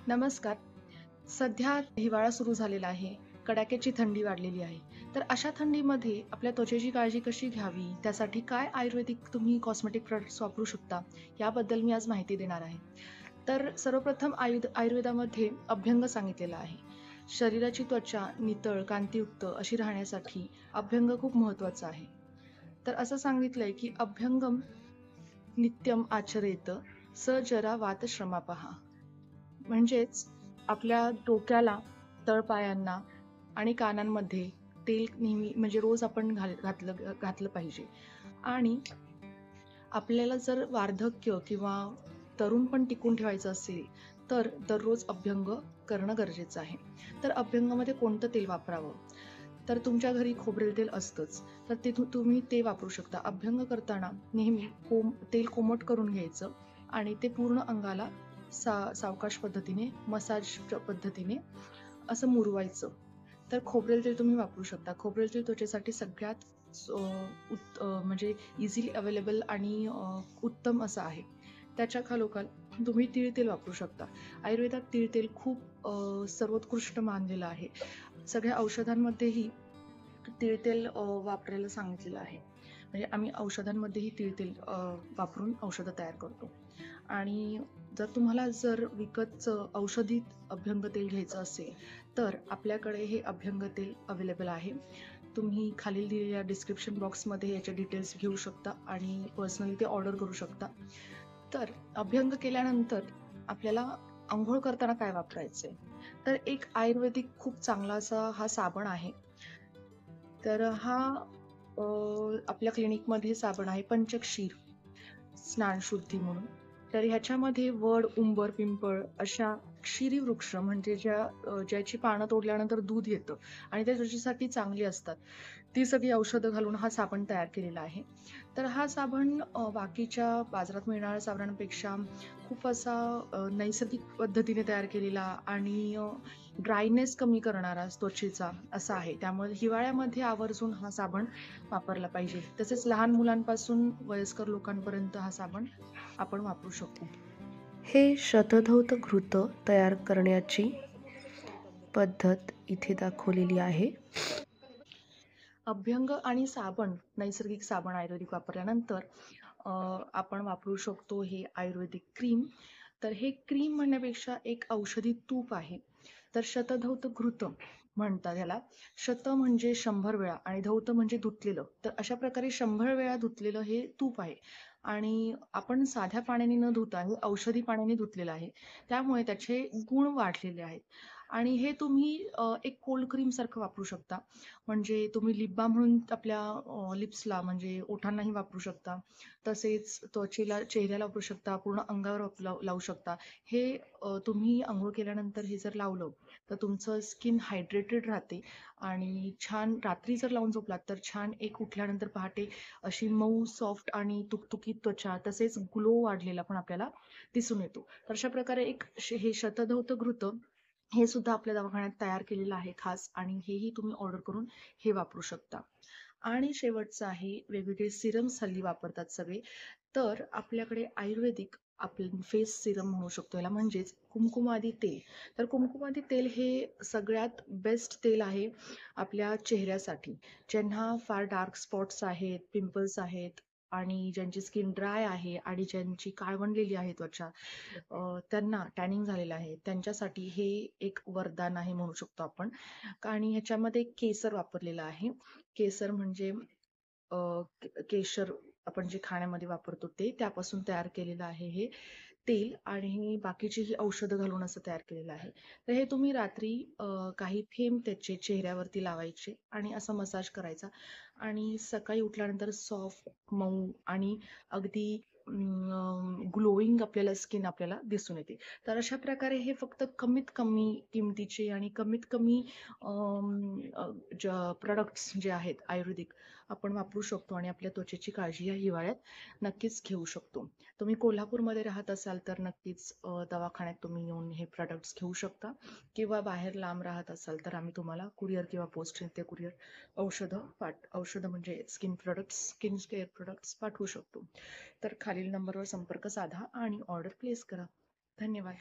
नमस्कार. सध्या हिवाळा सुरू झालेला आहे. कडाक्याची थंडी वाढलेली आहे. तर अशा थंडीमध्ये आपल्या त्वचेची काळजी कशी घ्यावी? त्यासाठी काय आयुर्वेदिक तुम्ही कॉस्मेटिक प्रॉडक्ट्स वापरू शकता? याबद्दल मी आज माहिती देणार आहे. तर सर्वप्रथम आयुर्वेदामध्ये अभ्यंग सांगितलेला आहे. शरीराची त्वचा नितळ, कांतीयुक्त अशी राहण्यासाठी अभ्यंग खूप महत्त्वाचा आहे. तर असं सांगितलंय की अभ्यंगम नित्यम आचरेत स जरा वातश्रमापहा. म्हणजेच आपल्या डोक्याला, तळपायांना आणि कानांमध्ये तेल नेहमी म्हणजे रोज आपण घातलं पाहिजे. आणि आपल्याला जर वार्धक्य किंवा तरुण पण टिकून ठेवायचं असेल, तर दररोज अभ्यंग करणं गरजेचं आहे. तर अभ्यंगामध्ये कोणतं तेल वापरावं? तर तुमच्या घरी खोबरेल तेल असतंच, तर ते तुम्ही ते वापरू शकता. अभ्यंग करताना नेहमी तेल कोमट करून घ्यायचं आणि ते पूर्ण अंगाला सावकाश पद्धतीने, मसाज पद्धतीने असं मुरवायचं. तर खोबरेल तेल तुम्ही वापरू शकता. खोबरेल तेल त्वचेसाठी सगळ्यात म्हणजे इझिली अवेलेबल आणि उत्तम असं आहे. त्याच्या खालोखाल तुम्ही तीळ तेल वापरू शकता. आयुर्वेदात तीळ तेल खूप सर्वोत्कृष्ट मानलेलं आहे. सगळ्या औषधांमध्येही तीळ तेल वापरायला सांगितलेलं आहे. म्हणजे आम्ही औषधांमध्येही तीळ तेल वापरून औषधं तयार करतो. आणि जर विकतचं औषधी अभ्यंग तेल घ्यायचं असेल, तर आपल्याकडे हे अभ्यंग तेल अवेलेबल आहे. तुम्ही खालील दिलेल्या डिस्क्रिप्शन बॉक्समध्ये याचे डिटेल्स घेऊ शकता आणि पर्सनली ते ऑर्डर करू शकता. तर अभ्यंग केल्यानंतर आपल्याला अंघोळ करताना काय वापरायचंय? तर एक आयुर्वेदिक खूप चांगला असा हा साबण आहे. तर हा आपल्या क्लिनिकमध्ये साबण आहे पंचक्षीर स्नानशुद्धी म्हणून. तर ह्याच्यामध्ये वड, उंबर, पिंपळ अशा क्षीरी वृक्ष म्हणजे ज्याची पानं तोडल्यानंतर दूध येतं आणि त्या त्वचेसाठी चांगली असतात. ती सगळी औषधं घालून हा साबण तयार केलेला आहे. तर हा साबण बाकीच्या बाजारात मिळणाऱ्या साबणांपेक्षा खूप असा नैसर्गिक पद्धतीने तयार केलेला आणि ड्रायनेस कमी करणारा त्वचेचा असा आहे. त्यामुळे हिवाळ्यामध्ये आवर्जून हा साबण वापरला पाहिजे. तसेच लहान मुलांपासून वयस्कर लोकांपर्यंत हा साबण आपण वापरू शकतो. हे शतधौत घृत तयार करण्याची पद्धत इथे दाखवलेली आहे. अभ्यंग आणि साबण, नैसर्गिक साबण आयुर्वेदिक वापरल्यानंतर आपण वापरू शकतो हे आयुर्वेदिक क्रीम. तर हे क्रीम म्हणण्यापेक्षा एक औषधी तूप आहे. तर शतधौत घृत म्हणतात ह्याला. शत म्हणजे 100 वेळा आणि धौत म्हणजे धुतलेलं. तर अशा प्रकारे 100 वेळा धुतलेलं हे तूप आहे. आणि आपण साध्या पाण्याने न धुता हे औषधी पाण्याने धुतलेलं आहे. त्यामुळे त्याचे गुण वाढलेले आहेत. आणि हे तुम्ही एक कोल्ड क्रीम सारखं वापरू शकता. म्हणजे तुम्ही लिप बाम म्हणून आपल्या लिप्सला म्हणजे ओठांनाही वापरू शकता. तसेच त्वचेला, चेहऱ्याला वापरू शकता, पूर्ण अंगावर लावू शकता. हे तुम्ही अंघोळ केल्यानंतर हे जर लावलं, तर तुमचं स्किन हायड्रेटेड राहते आणि छान रात्री जर लावून झोपलात, तर छान एक उठल्यानंतर पहाटे अशी मऊ, सॉफ्ट आणि तुकतुकीत त्वचा तसेच ग्लो वाढलेला पण आपल्याला दिसून येतो. तर अशा प्रकारे हे शतधौत घृत हे सुद्धा आपल्या दवाखान्यात तयार केलेलं आहे खास आणि हेही तुम्ही ऑर्डर करून हे वापरू शकता. आणि शेवटचं आहे वेगवेगळे सिरम्स हल्ली वापरतात सगळे. तर आपल्याकडे आयुर्वेदिक आपण फेस सिरम म्हणू शकतो याला म्हणजेच कुमकुमादी तेल. तर कुमकुमादी तेल हे सगळ्यात बेस्ट तेल आहे आपल्या चेहऱ्यासाठी. ज्यांना फार डार्क स्पॉट्स आहेत, पिंपल्स आहेत आणि ज्यांची स्किन ड्राय आहे आणि ज्यांची काळवंडलेली आहे त्वचा, त्यांना टॅनिंग झालेलं आहे, त्यांच्यासाठी हे एक वरदान आहे म्हणू शकतो आपण. आणि ह्याच्यामध्ये केसर वापरलेलं आहे. केसर म्हणजे केशर आपण जे खाण्यामध्ये वापरतो ते त्यापासून तयार केलेलं आहे हे तेल आणि बाकीची ही औषधं घालून असं तयार केलेलं आहे. तर हे तुम्ही रात्री काही थेंब त्याचे चेहऱ्यावरती लावायचे आणि असा मसाज करायचा आणि सकाळी उठल्यानंतर सॉफ्ट, मऊ आणि अगदी ग्लोईंग आपल्याला स्किन आपल्याला दिसून येते. तर अशा प्रकारे हे फक्त कमीत कमी किमतीचे आणि कमीत कमी प्रॉडक्ट्स जे आहेत आयुर्वेदिक आपण वापरू शकतो आणि आपल्या त्वचेची काळजी या हिवाळ्यात नक्कीच घेऊ शकतो. तुम्ही कोल्हापूरमध्ये राहत असाल तर नक्कीच दवाखान्यात तुम्ही येऊन हे प्रॉडक्ट्स घेऊ शकता किंवा बाहेर लांब राहत असाल तर आम्ही तुम्हाला कुरिअर किंवा पोस्टने ते कुरिअर औषधं म्हणजे स्किन केअर प्रोडक्ट्स पाठवू शकतो. तर खालील नंबरवर संपर्क साधा आणि ऑर्डर प्लेस करा. धन्यवाद.